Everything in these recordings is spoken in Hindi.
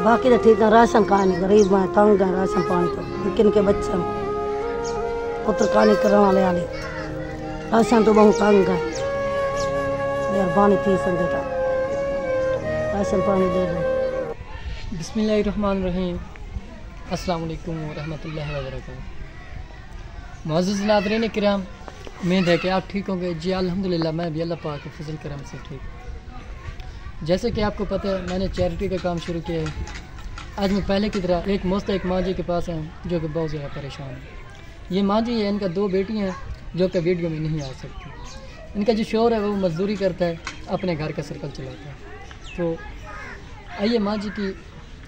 बाकी तो ठीक है, राशन कहानी गरीब है, तंग है राशन पानी तो, लेकिन के बच्चे पुत्र कहानी करने वाले वाले राशन तो बहुत तंग है। मेहरबानी थी संगता, राशन पानी दे दो। बिस्मिल्लाहिर्रहमानिर्रहीम। अस्सलाम वालेकुम रहमतुल्लाहि व बरकातहू। मुअज़्ज़िज़ नाज़रीन किराम, उम्मीद है कि आप ठीक होंगे। जी अल्हम्दुलिल्लाह, मैं भी अल्लाह पाक के फजल करम से ठीक हूँ। जैसे कि आपको पता है, मैंने चैरिटी का काम शुरू किया है। आज मैं पहले की तरह एक मुस्तहिक माँ जी के पास आया जो कि बहुत ज़्यादा परेशान है। ये माँ जी है, इनका 2 बेटी हैं जो कि वीडियो में नहीं आ सकती। इनका जो शौहर है वो मजदूरी करता है, अपने घर का सर्कल चलाता है। तो आइए माँ जी की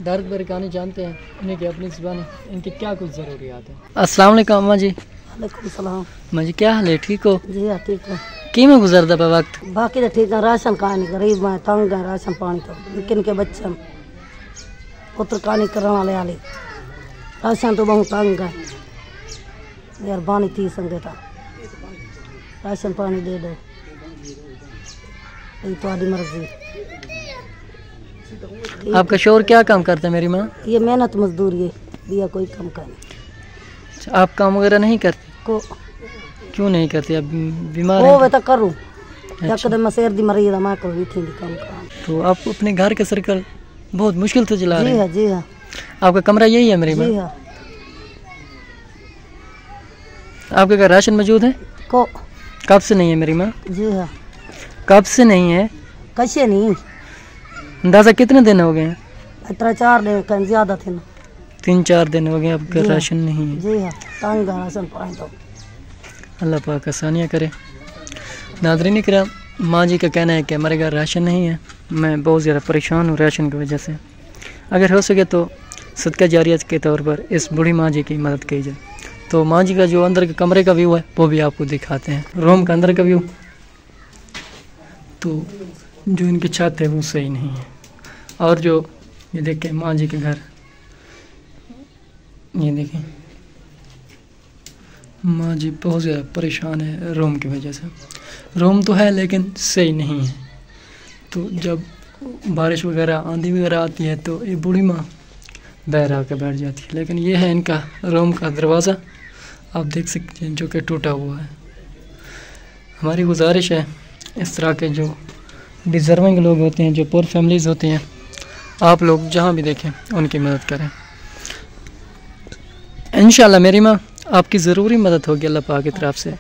दर्द भरी कहानी जानते हैं, उन्हें की अपनी ज़ुबानी इनकी क्या कुछ ज़रूरियात है। अस्सलाम वालेकुम अम्मा जी। वालेकुम सलाम। माँ जी क्या हाल है, ठीक हो? जी हाँ ठीक है। की में गुजरता पे वक्त? बाकी तो ठीक है, राशन कहानी गरीब है, तंग है राशन पानी तो, लेकिन के बच्चे पुत्र कहानी करने वाले वाले राशन तो बहुत तंग है। मेहरबानी थी संगता, राशन पानी दे दो, ये तुम्हारी मर्जी। आपका शौहर क्या काम करता है मेरी माँ? ये मेहनत मजदूरी है, दिया कोई कम का नहीं। आप काम वगैरह नहीं करते? को क्यों नहीं करते? अब बीमार वो हैं? वे तो करूँ अच्छा। मैं शेर दी मरीज मैं करूँ भी थी कम काम। तो आप अपने घर का सर्कल बहुत मुश्किल से चला रहे जी हैं। हाँ जी हाँ आपका कमरा यही है मेरी माँ? जी हाँ। आपके घर राशन मौजूद है? को कब से नहीं है मेरी माँ? जी हाँ। कब से नहीं है? कैसे नहीं, अंदाज़ा कितने दिन हो गए हैं? इतना 4 दिन कहीं ज्यादा थे ना। 3-4 दिन हो गए आपका जी हाँ। राशन नहीं है। जी हाँ तंग है राशन पानी तो। अल्लाह पाक आसानियाँ करे। नाज़रीन किराम, माँ जी का कहना है कि हमारे घर राशन नहीं है, मैं बहुत ज़्यादा परेशान हूँ राशन की वजह से। अगर हो सके तो सदका जारिया के तौर पर इस बूढ़ी माँ जी की मदद की जाए। तो माँ जी का जो अंदर के कमरे का व्यू है वो भी आपको दिखाते हैं, रूम का अंदर का व्यू। तो जो इनकी छत है वो सही नहीं है, और जो ये देखें माँ जी के घर, ये देखें माँ जी बहुत ज़्यादा परेशान है रूम की वजह से। रूम तो है लेकिन सही नहीं है। तो जब बारिश वगैरह आंधी वगैरह आती है तो ये बूढ़ी माँ बहर आकर बैठ जाती है। लेकिन ये है इनका रूम का दरवाज़ा, आप देख सकते हैं, जो कि टूटा हुआ है। हमारी गुजारिश है इस तरह के जो डिज़र्विंग लोग होते हैं, जो पुअर फैमिलीज़ होती हैं, आप लोग जहाँ भी देखें उनकी मदद करें। इंशाल्लाह मेरी माँ आपकी ज़रूरी मदद होगी अल्लाह पाक की तरफ से।